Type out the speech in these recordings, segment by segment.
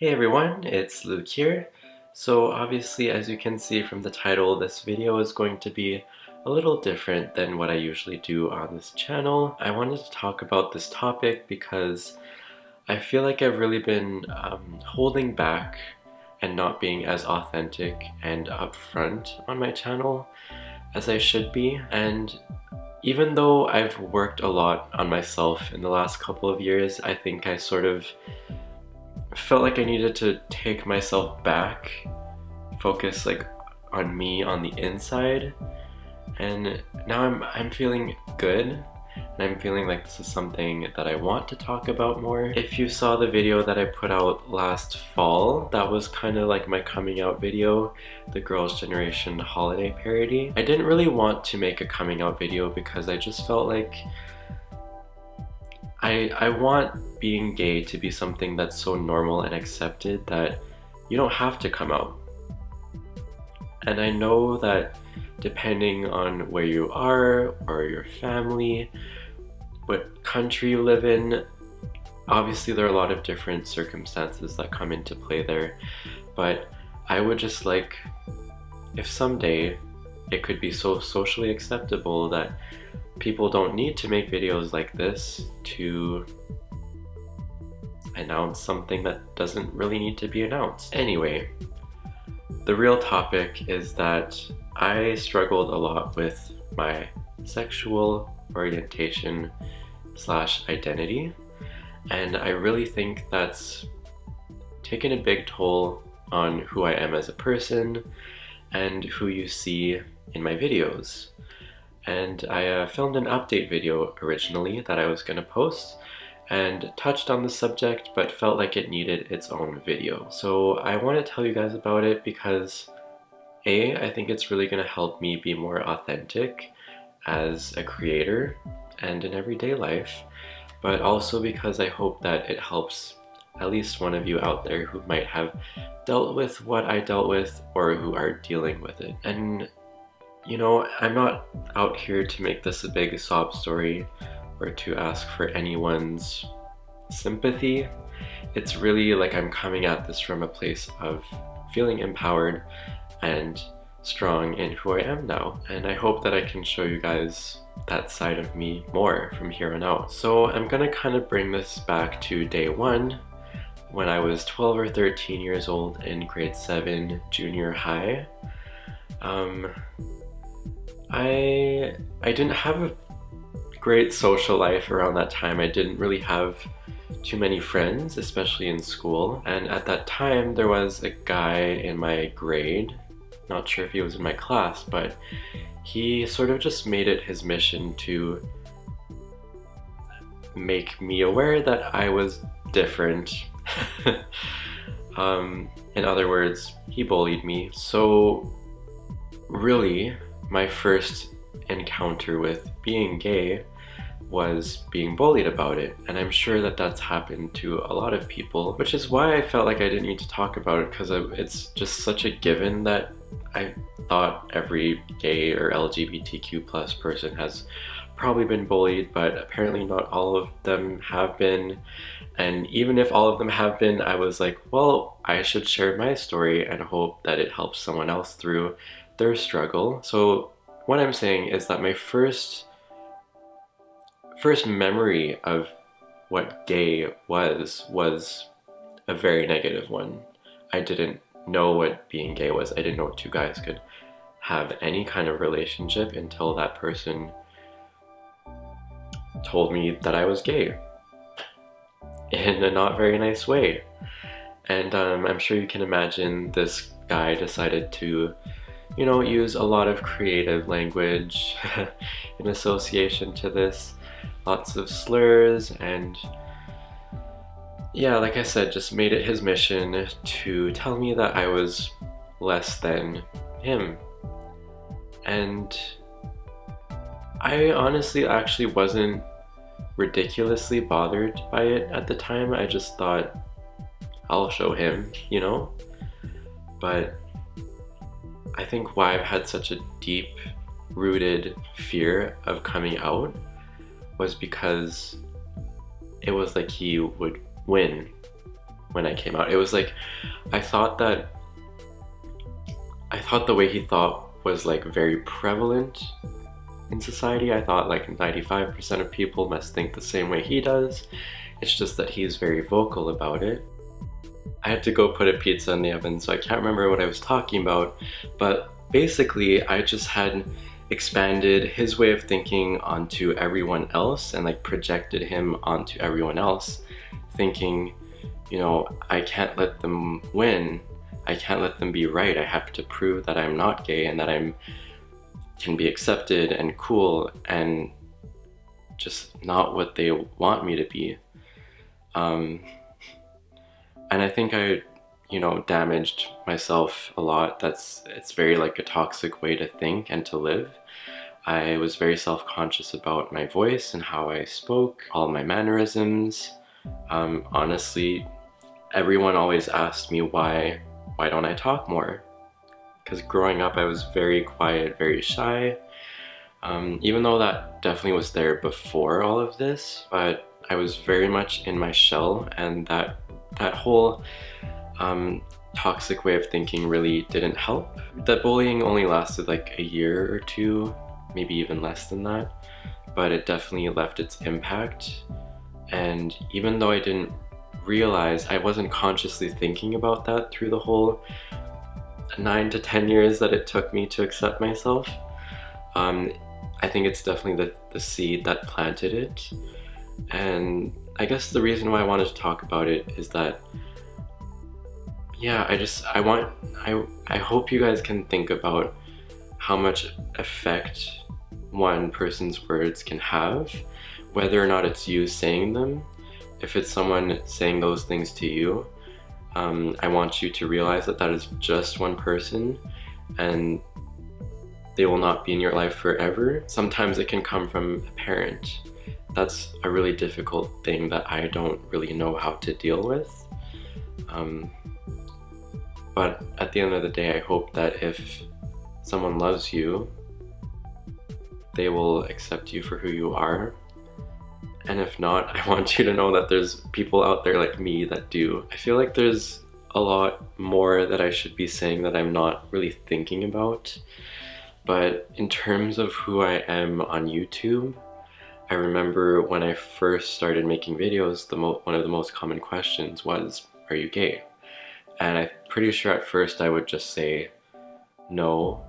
Hey everyone, it's Luke here. So obviously, as you can see from the title, this video is going to be a little different than what I usually do on this channel. I wanted to talk about this topic because I feel like I've really been holding back and not being as authentic and upfront on my channel as I should be. And even though I've worked a lot on myself in the last couple of years, I think I sort of felt like I needed to take myself back, focus on me on the inside, and now I'm feeling good, and I'm feeling like this is something that I want to talk about more. If you saw the video that I put out last fall, that was kind of like my coming out video, the Girls' Generation holiday parody. I didn't really want to make a coming out video because I just felt like I want being gay to be something that's so normal and accepted that you don't have to come out. And I know that depending on where you are or your family, what country you live in, obviously there are a lot of different circumstances that come into play there. But I would just like, if someday it could be so socially acceptable that people don't need to make videos like this to announce something that doesn't really need to be announced. Anyway, the real topic is that I struggled a lot with my sexual orientation / identity, and I really think that's taken a big toll on who I am as a person and who you see in my videos. And I filmed an update video originally that I was going to post and touched on the subject, but felt like it needed its own video. So I want to tell you guys about it because I think it's really going to help me be more authentic as a creator and in everyday life, but also because I hope that it helps at least one of you out there who might have dealt with what I dealt with or who are dealing with it. And you know, I'm not out here to make this a big sob story or to ask for anyone's sympathy. It's really like I'm coming at this from a place of feeling empowered and strong in who I am now. And I hope that I can show you guys that side of me more from here on out. So I'm gonna kind of bring this back to day one, when I was 12 or 13 years old in grade 7 junior high. I didn't have a great social life around that time. I didn't really have too many friends, especially in school. And at that time, there was a guy in my grade, not sure if he was in my class, but he sort of just made it his mission to make me aware that I was different. In other words, he bullied me. So really, my first encounter with being gay was being bullied about it, and I'm sure that that's happened to a lot of people, which is why I felt like I didn't need to talk about it, because it's just such a given that I thought every gay or LGBTQ plus person has probably been bullied, but apparently not all of them have been. And even if all of them have been, I was like, well, I should share my story and hope that it helps someone else through their struggle. So what I'm saying is that my first memory of what gay was a very negative one. I didn't know what being gay was. I didn't know two guys could have any kind of relationship until that person told me that I was gay in a not very nice way. And I'm sure you can imagine this guy decided to, you know, use a lot of creative language in association to this, lots of slurs, and yeah, like I said, just made it his mission to tell me that I was less than him. And I honestly actually wasn't ridiculously bothered by it at the time. I just thought, I'll show him, you know? But I think why I've had such a deep-rooted fear of coming out was because it was like he would win when I came out. It was like, I thought the way he thought was like very prevalent in society. I thought like 95% of people must think the same way he does. It's just that he's very vocal about it. I had to go put a pizza in the oven, so I can't remember what I was talking about, but basically I just had expanded his way of thinking onto everyone else and like projected him onto everyone else, thinking, you know, I can't let them win. I can't let them be right. I have to prove that I'm not gay and that I'm can be accepted and cool and just not what they want me to be. And I think I, you know, damaged myself a lot. It's very like a toxic way to think and to live. I was very self-conscious about my voice and how I spoke, all my mannerisms. Honestly, everyone always asked me why don't I talk more? Because growing up I was very quiet, very shy. Even though that definitely was there before all of this, but I was very much in my shell, and that whole toxic way of thinking really didn't help. That bullying only lasted like a year or two, maybe even less than that, but it definitely left its impact. And even though I didn't realize, I wasn't consciously thinking about that through the whole 9 to 10 years that it took me to accept myself, I think it's definitely the seed that planted it. And I guess the reason why I wanted to talk about it is that, yeah, I hope you guys can think about how much effect one person's words can have, whether or not it's you saying them. If it's someone saying those things to you, I want you to realize that that is just one person, and they will not be in your life forever. Sometimes it can come from a parent. That's a really difficult thing that I don't really know how to deal with. But at the end of the day, I hope that if someone loves you, they will accept you for who you are. And if not, I want you to know that there's people out there like me that do. I feel like there's a lot more that I should be saying that I'm not really thinking about. But in terms of who I am on YouTube, I remember when I first started making videos, one of the most common questions was, are you gay? And I'm pretty sure at first I would just say no,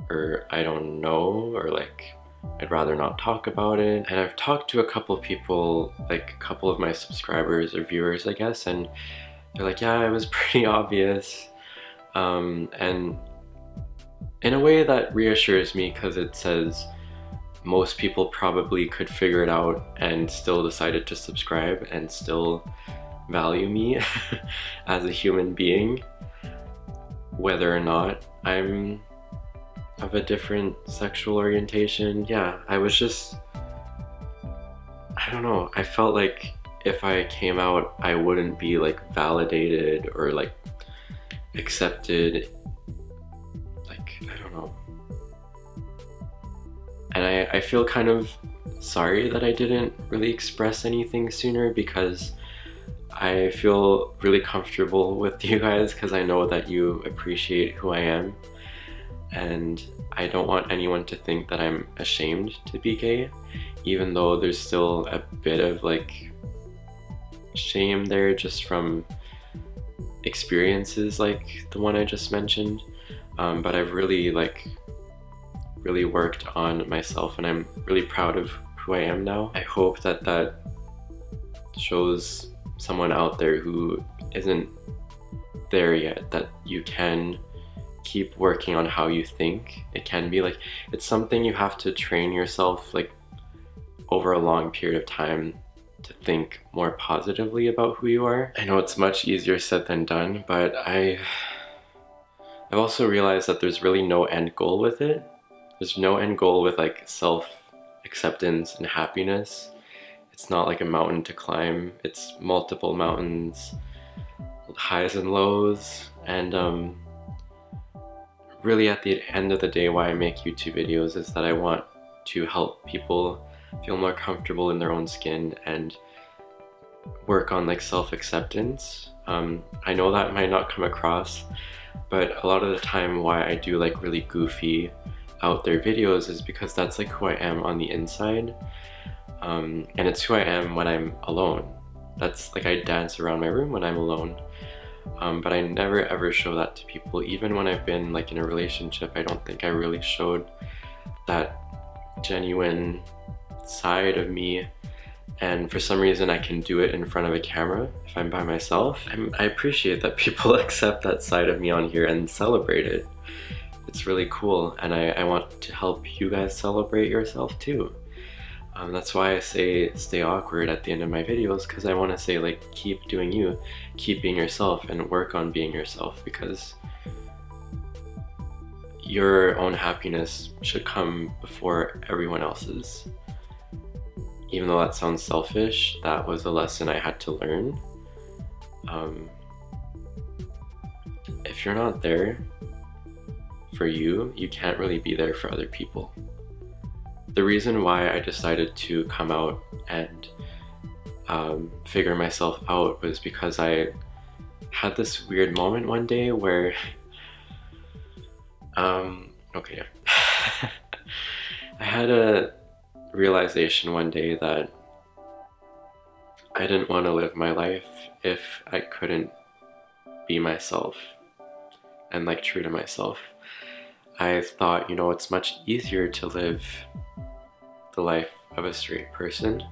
or I don't know, or like I'd rather not talk about it. And I've talked to a couple of people, like a couple of my subscribers or viewers, I guess, and they're like, yeah, it was pretty obvious. And in a way that reassures me, because it says most people probably could figure it out and still decided to subscribe and still value me as a human being, whether or not I'm of a different sexual orientation. Yeah, I was just, I don't know, I felt like if I came out, I wouldn't be like validated or like accepted. Like, I don't know. And I feel kind of sorry that I didn't really express anything sooner, because I feel really comfortable with you guys because I know that you appreciate who I am. And I don't want anyone to think that I'm ashamed to be gay, even though there's still a bit of like shame there just from experiences like the one I just mentioned. But I've really worked on myself, and I'm really proud of who I am now. I hope that that shows someone out there who isn't there yet that you can keep working on how you think. It can be like, it's something you have to train yourself like over a long period of time to think more positively about who you are. I know it's much easier said than done, but I've also realized that there's really no end goal with it. There's no end goal with like self-acceptance and happiness. It's not like a mountain to climb. It's multiple mountains, highs and lows. And really at the end of the day, why I make YouTube videos is that I want to help people feel more comfortable in their own skin and work on like self-acceptance. I know that might not come across, but a lot of the time why I do like really goofy out there videos is because that's like who I am on the inside, and it's who I am when I'm alone. That's like, I dance around my room when I'm alone, but I never ever show that to people. Even when I've been like in a relationship, I don't think I really showed that genuine side of me. And for some reason I can do it in front of a camera if I'm by myself. I appreciate that people accept that side of me on here and celebrate it. It's really cool, and I want to help you guys celebrate yourself too. That's why I say stay awkward at the end of my videos, because I want to say, like, keep doing you, keep being yourself, and work on being yourself, because your own happiness should come before everyone else's. Even though that sounds selfish, that was a lesson I had to learn. If you're not there for you, you can't really be there for other people. The reason why I decided to come out and figure myself out was because I had this weird moment one day where okay. I had a realization one day that I didn't want to live my life if I couldn't be myself and like true to myself. I thought, you know, it's much easier to live the life of a straight person,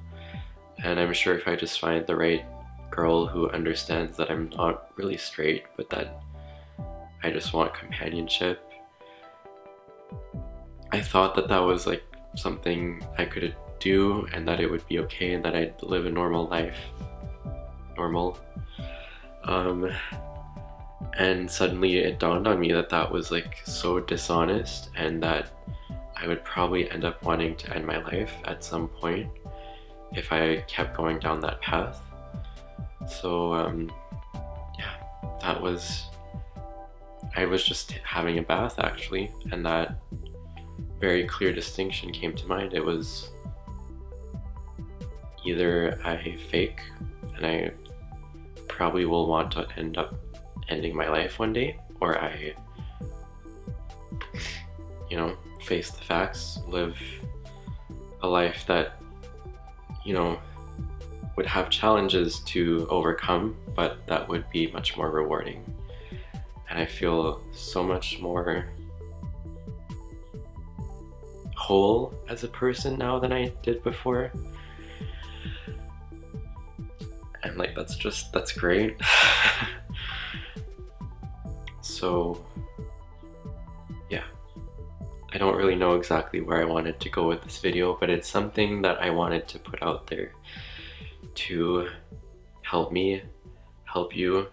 and I'm sure if I just find the right girl who understands that I'm not really straight, but that I just want companionship, I thought that that was like something I could do, and that it would be okay, and that I'd live a normal life. And suddenly it dawned on me that that was like so dishonest, and that I would probably end up wanting to end my life at some point if I kept going down that path. So yeah, I was just having a bath actually, and that very clear distinction came to mind. It was either I fake, and I probably will want to end up ending my life one day, or I, you know, face the facts, live a life that, you know, would have challenges to overcome, but that would be much more rewarding. And I feel so much more whole as a person now than I did before. And like, that's great. So yeah, I don't really know exactly where I wanted to go with this video, but it's something that I wanted to put out there to help me, help you,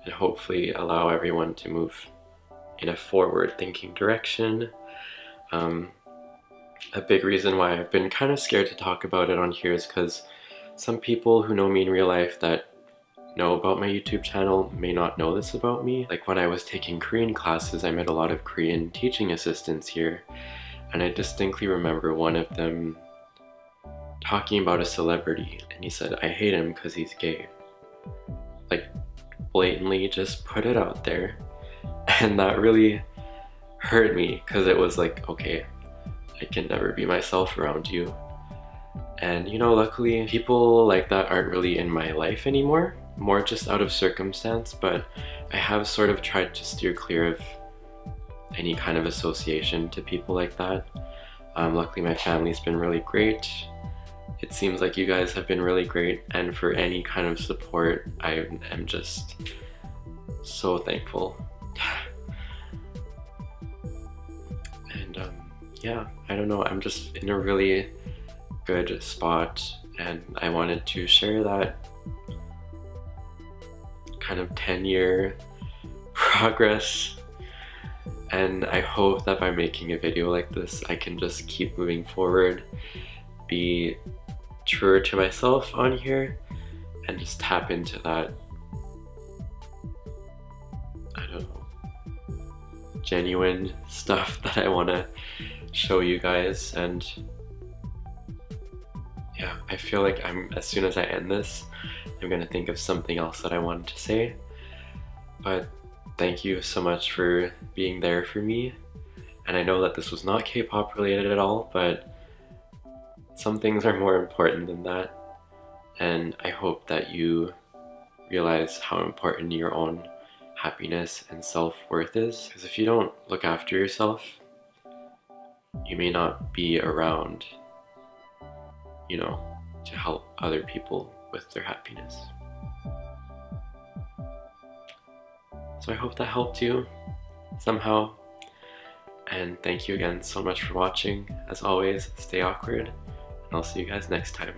and hopefully allow everyone to move in a forward-thinking direction. A big reason why I've been kind of scared to talk about it on here is because some people who know me in real life that know about my YouTube channel may not know this about me. Like, when I was taking Korean classes, I met a lot of Korean teaching assistants here, and I distinctly remember one of them talking about a celebrity, and he said, I hate him because he's gay. Like, blatantly just put it out there, and that really hurt me, because it was like, okay, I can never be myself around you. And you know, luckily people like that aren't really in my life anymore, more just out of circumstance, but I have sort of tried to steer clear of any kind of association to people like that. Luckily my family's been really great. It seems like you guys have been really great, and for any kind of support, I am just so thankful. And yeah, I don't know, I'm just in a really good spot, and I wanted to share that kind of 10-year progress, and I hope that by making a video like this I can just keep moving forward, be truer to myself on here, and just tap into that, I don't know, genuine stuff that I want to show you guys. And yeah, I feel like as soon as I end this, I'm gonna think of something else that I wanted to say. But thank you so much for being there for me. And I know that this was not K-pop related at all, but some things are more important than that. And I hope that you realize how important your own happiness and self-worth is. Because if you don't look after yourself, you may not be around, you know, to help other people with their happiness. So I hope that helped you somehow. And thank you again so much for watching. As always, stay awkward, and I'll see you guys next time.